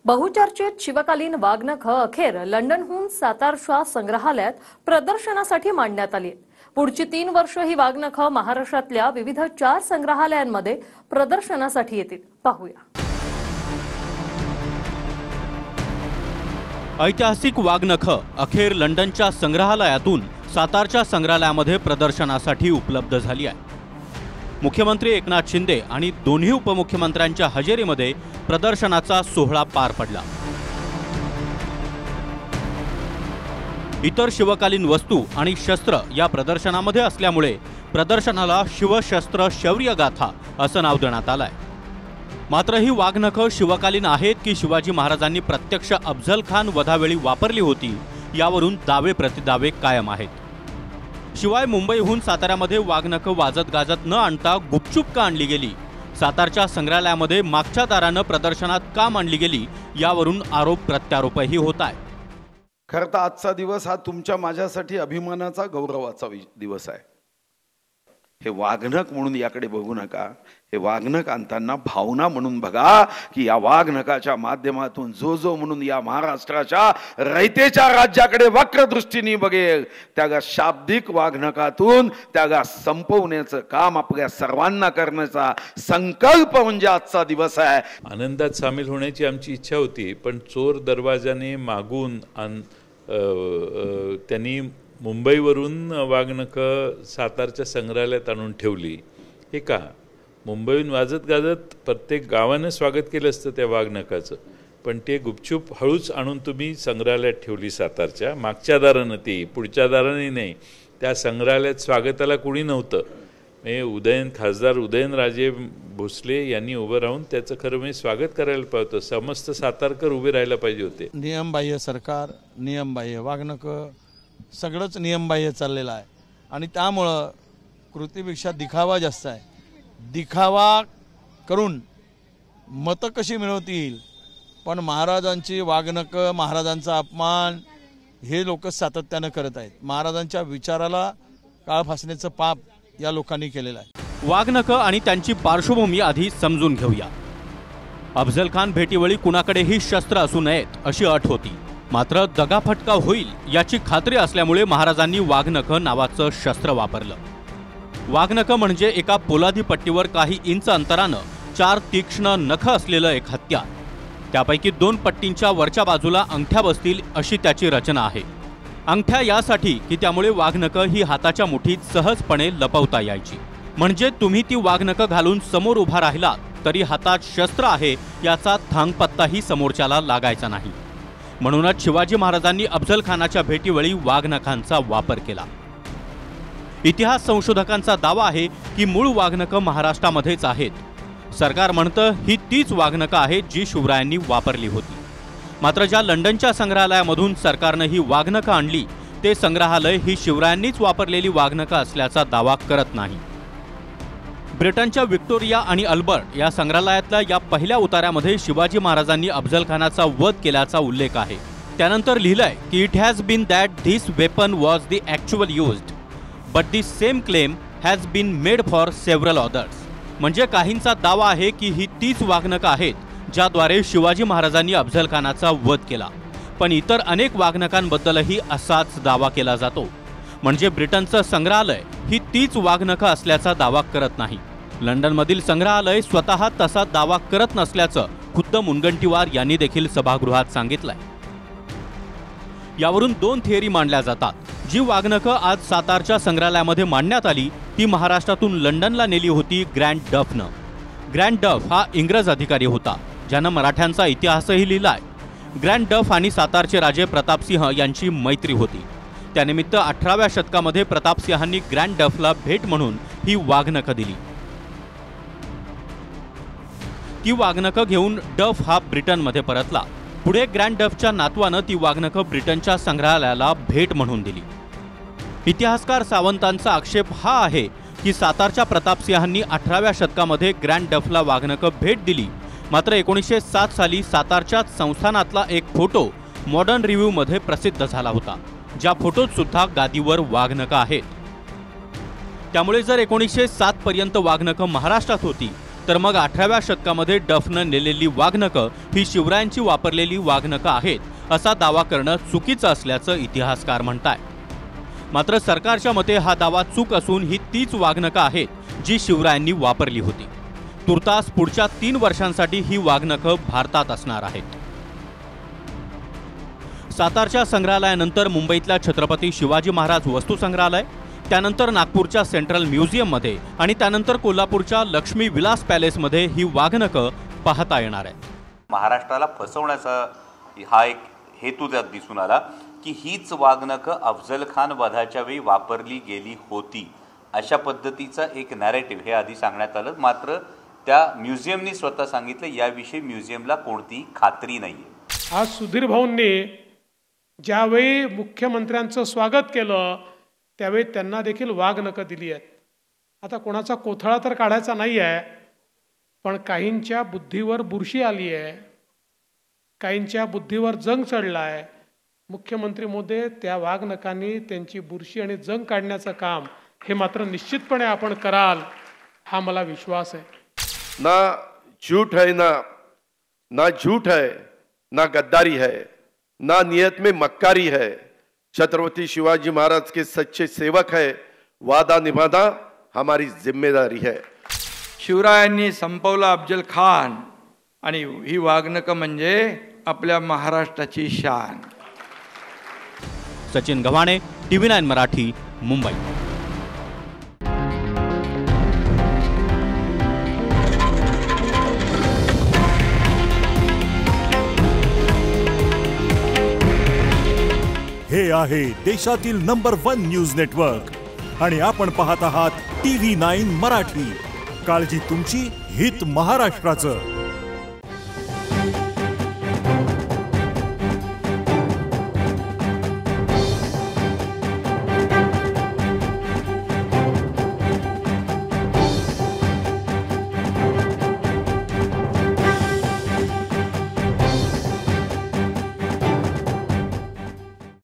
बहुचर्चित शिवकालीन वाघनखं अखेर लंडनहून सातारच्या संग्रहालयात प्रदर्शनासाठी मांडण्यात आली. पुढची 3 वर्ष ही वाघनखं महाराष्ट्रातल्या विविध 4 संग्रहालयांमध्ये प्रदर्शनासाठी येतील. पाहूया. ऐतिहासिक वाघनखं अखेर लंडनच्या संग्रहालयातून सातारच्या संग्रहालयामध्ये प्रदर्शनासाठी उपलब्ध झाली आहे. मुख्यमंत्री एकनाथ शिंदे आणि दोन्ही उपमुख्यमंत्र्यांच्या हजेरीमध्ये प्रदर्शनाचा सोहळा पार पडला. इतर शिवकालीन वस्तू आणि शस्त्र या प्रदर्शनामध्ये असल्यामुळे प्रदर्शनाला शिवशस्त्र शौर्य गाथा असं नाव देण्यात आलंय. मात्र ही वाघनखं शिवकालीन आहेत की शिवाजी महाराजांनी प्रत्यक्ष अफझल खान वधावेळी वापरली होती यावरून दावे प्रतिदावे कायम आहेत. शिवाय मुंबईहून साताऱ्यामध्ये वाघनखं वाजत गाजत न आणता गुपचूप का आणली गेली, सातारच्या संग्रहालयामध्ये मागच्या दारानं प्रदर्शनात का मांडली गेली यावरून आरोप प्रत्यारोपही होत आहे. खरं तर आजचा दिवस हा तुमच्या माझ्यासाठी अभिमानाचा गौरवाचा दिवस आहे. हे वाघनख म्हणून याकडे बघू नका, हे वाघनख आणताना भावना म्हणून बघा की या वाघनखाच्या माध्यमातून जो म्हणून या महाराष्ट्राच्या रयतेच्या राज्याकडे वक्र दृष्टीने बघेल त्यागा शाब्दिक वाघनखातून त्यागा संपवण्याचं काम आपल्या सर्वांना करण्याचा संकल्प म्हणजे आजचा दिवस आहे. आनंदात सामील होण्याची आमची इच्छा होती, पण चोर दरवाजाने मागून त्यांनी मुंबईवरून वाघनखं सातारच्या संग्रहालयात आणून ठेवली. हे का? मुंबईहून वाजत गाजत प्रत्येक गावानं स्वागत केलं असतं त्या वाघनखाचं, पण ते गुपचूप हळूच आणून तुम्ही संग्रहालयात ठेवली सातारच्या मागच्या दारानं. ती पुढच्या दाराने नाही. त्या संग्रहालयात स्वागताला कुणी नव्हतं. खासदार उदयनराजे भोसले यांनी उभं राहून त्याचं खरं म्हणजे स्वागत करायला पाहिजे होतं. समस्त सातारकर उभे राहायला पाहिजे होते. नियमबाह्य सरकार, नियमबाह्य वाघनखं, सगळंच नियमबाह्य चाललेलं आहे आणि त्यामुळं कृतीपेक्षा दिखावा जास्त आहे. दिखावा करून मतं कशी मिळवतील, पण महाराजांची वाघनखं, महाराजांचा अपमान हे लोक सातत्यानं करत आहेत. महाराजांच्या विचाराला काळ फासण्याचं पाप या लोकांनी केलेलं आहे. वाघनखं आणि त्यांची पार्श्वभूमी आधी समजून घेऊया. अफझल खान भेटीवेळी कुणाकडेही शस्त्र असू नयेत अशी अट होती. मात्र दगाफटका होईल याची खात्री असल्यामुळे महाराजांनी वाघनखं नावाचं शस्त्र वापरलं. वाघनखं म्हणजे एका पोलादी पट्टीवर काही इंच अंतरानं 4 तीक्ष्ण नखं असलेलं एक हत्यार. त्यापैकी 2 पट्टींच्या वरच्या बाजूला अंगठ्या बसतील अशी त्याची रचना आहे. अंगठ्या यासाठी की त्यामुळे वाघनखं ही हाताच्या मुठीत सहजपणे लपवता यायची. म्हणजे तुम्ही ती वाघनखं घालून समोर उभा राहिलात तरी हातात शस्त्र आहे याचा थांगपत्ताही समोरच्याला लागायचा नाही. म्हणूनच शिवाजी महाराजांनी अफझल खानाच्या भेटीवेळी वाघनखांचा वापर केला. इतिहास संशोधकांचा दावा आहे की मूळ वाघनखं महाराष्ट्रामध्येच आहेत. सरकार म्हणतं ही तीच वाघनखं आहेत जी शिवरायांनी वापरली होती. मात्र ज्या लंडनच्या संग्रहालयामधून सरकारनं ही वाघनखं आणली ते संग्रहालय ही शिवरायांनीच वापरलेली वाघनखं असल्याचा दावा करत नाही. ब्रिटनच्या व्हिक्टोरिया आणि अल्बर्ट या संग्रहालयातल्या या पहिल्या उतार्यामध्ये शिवाजी महाराजांनी अफझल खानाचा वध केल्याचा उल्लेख आहे. त्यानंतर लिहिलंय की it has been that this weapon was the actual used but the same claim has been made for several others. म्हणजे काहींचा दावा आहे की ही तीच वाघनखं आहेत ज्याद्वारे शिवाजी महाराजांनी अफझल खानाचा वध केला, पण इतर अनेक वाघनखांबद्दलही असाच दावा केला जातो. म्हणजे ब्रिटनचं संग्रहालय ही तीच वाघनखं असल्याचा दावा करत नाही. लंडनमधील संग्रहालय स्वतः तसा दावा करत नसल्याचं खुद्द मुनगंटीवार यांनी देखील सभागृहात सांगितलंय. यावरून 2 थिअरी मांडल्या जातात. जी वाघनखं आज सातारच्या संग्रहालयामध्ये मांडण्यात आली ती महाराष्ट्रातून लंडनला नेली होती ग्रँड डफनं. ग्रँड डफ हा इंग्रज अधिकारी होता ज्यानं मराठ्यांचा इतिहासही लिहिलाय. ग्रँड डफ आणि सातारचे राजे प्रतापसिंह यांची मैत्री होती. त्यानिमित्त 18व्या शतकामध्ये प्रतापसिंहांनी ग्रँड डफला भेट म्हणून ही वाघनखं दिली. ती वाघनखं घेऊन डफ हा ब्रिटनमध्ये परतला. पुढे ग्रँड डफच्या नातवानं ती वाघनखं ब्रिटनच्या संग्रहालयाला भेट म्हणून दिली. इतिहासकार सावंतांचा आक्षेप हा आहे की सातारच्या प्रतापसिंहांनी 18व्या शतकामध्ये ग्रँड डफला वाघनखं भेट दिली. मात्र 1907 साली सातारच्या संस्थानातला एक फोटो मॉडर्न रिव्ह्यूमध्ये प्रसिद्ध झाला होता, ज्या फोटोत सुद्धा गादीवर वाघनखं आहेत. त्यामुळे जर 1907 पर्यंत वाघनखं महाराष्ट्रात होती तर मग 18व्या शतकामध्ये डफनं नेलेली वाघनखं ही शिवरायांची वापरलेली वाघनखं आहेत असा दावा करणं चुकीचं असल्याचं इतिहासकार म्हणतायत। मात्र सरकारच्या मते हा दावा चूक असून ही तीच वाघनखं आहेत जी शिवरायांनी वापरली होती। तुर्तास पुढच्या 3 वर्षांसाठी ही वाघनखं भारतात असणार आहेत। सातारच्या संग्रहालयानंतर मुंबईतल्या छत्रपती शिवाजी महाराज वस्तू संग्रहालय, त्यानंतर नागपूरच्या सेंट्रल म्युझियममध्ये आणि त्यानंतर कोल्हापूरच्या लक्ष्मी विलास पॅलेसमध्ये ही वाघनखं पाहता येणार आहे। महाराष्ट्राला फसवण्याचा हा एक हेतू त्यात दिसून आला की हीच वाघनखं अफजल खान वधाच्या वेळी वापरली गेली होती अशा पद्धतीचा एक नॅरेटिव्ह हे आधी सांगण्यात आलं। मात्र त्या म्युझियमनी स्वतः सांगितलं याविषयी म्युझियमला कोणतीही खात्री नाहीये। आज सुधीर भाऊंनी ज्यावेळी मुख्यमंत्र्यांचं स्वागत केलं त्यावेळी त्यांना देखील वाघनखं दिली आहेत। आता कोणाचा कोथळा तर काढायचा नाही आहे, पण काहींच्या बुद्धीवर बुरशी आली आहे, काहींच्या बुद्धीवर जंग चढला आहे। मुख्यमंत्री महोदय त्या वाघनखांनी त्यांची बुरशी आणि जंग काढण्याचं काम हे मात्र निश्चितपणे आपण कराल हा मला विश्वास आहे। ना झूठ है, ना झूठ है, ना गद्दारी है, ना नियत में मक्कारी है। छत्रपति शिवाजी महाराज के सच्चे सेवक है, वादा निभाना हमारी जिम्मेदारी है। शिवरायांनी संपवला अफजल खान आणि ही वाघनखं म्हणजे आपल्या महाराष्ट्राची शान। सचिन गव्हाणे, TV9 मराठी, मुंबई। हे आहे देशातील नंबर 1 न्यूज नेटवर्क आणि आपण पाहत आहात TV9 मराठी। काळजी तुमची, हित महाराष्ट्राचं।